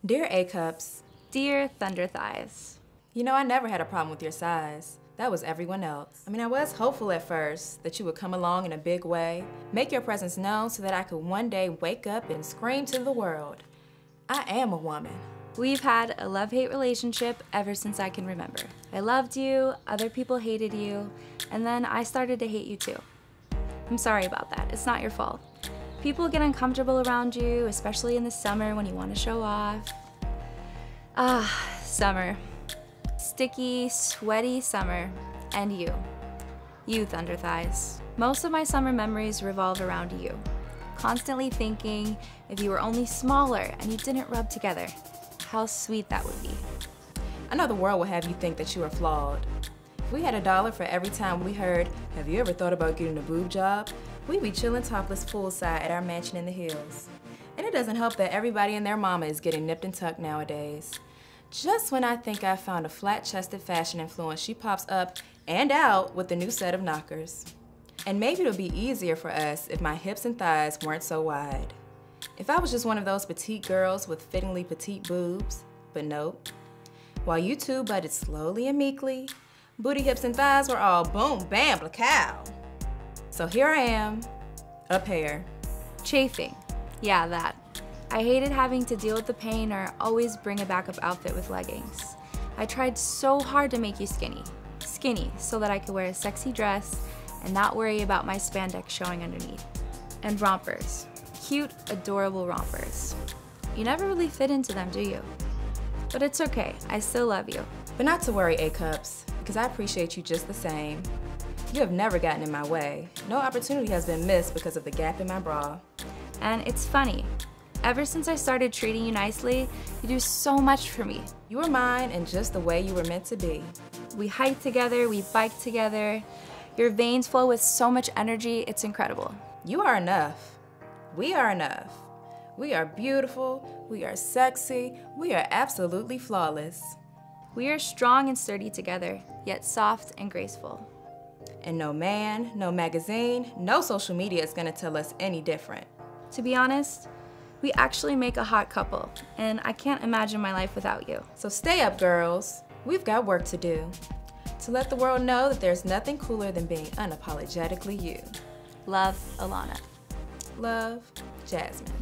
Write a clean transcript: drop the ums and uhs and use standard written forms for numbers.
Dear A-Cups, Dear Thunder Thighs, you know I never had a problem with your size. That was everyone else. I was hopeful at first that you would come along in a big way, make your presence known so that I could one day wake up and scream to the world, I am a woman. we've had a love-hate relationship ever since I can remember. I loved you, other people hated you, and then I started to hate you too. I'm sorry about that, it's not your fault. People get uncomfortable around you, especially in the summer when you want to show off. Summer. Sticky, sweaty summer. And you. You, Thunder Thighs. Most of my summer memories revolve around you. Constantly thinking if you were only smaller and you didn't rub together, how sweet that would be. I know the world will have you think that you are flawed. If we had $1 for every time we heard, "Have you ever thought about getting a boob job?" we'd be chilling topless poolside at our mansion in the hills. And it doesn't help that everybody and their mama is getting nipped and tucked nowadays. Just when I think I found a flat-chested fashion influence, she pops up and out with a new set of knockers. And maybe it'll be easier for us if my hips and thighs weren't so wide. If I was just one of those petite girls with fittingly petite boobs, but nope. While you two butted slowly and meekly, booty, hips, and thighs were all boom, bam, blacow. So here I am, a pair. Chafing. Yeah, that. I hated having to deal with the pain or always bring a backup outfit with leggings. I tried so hard to make you skinny. Skinny, so that I could wear a sexy dress and not worry about my spandex showing underneath. And rompers. Cute, adorable rompers. You never really fit into them, do you? But it's okay, I still love you. But not to worry, A-Cups, because I appreciate you just the same. You have never gotten in my way. No opportunity has been missed because of the gap in my bra. And it's funny. Ever since I started treating you nicely, you do so much for me. You were mine in just the way you were meant to be. We hike together, we bike together. Your veins flow with so much energy, it's incredible. You are enough. We are enough. We are beautiful, we are sexy, we are absolutely flawless. We are strong and sturdy together, yet soft and graceful. And no man, no magazine, no social media is gonna tell us any different. To be honest, we actually make a hot couple, and I can't imagine my life without you. So stay up, girls. We've got work to do. To let the world know that there's nothing cooler than being unapologetically you. Love, Ellana. Love, Jasmine.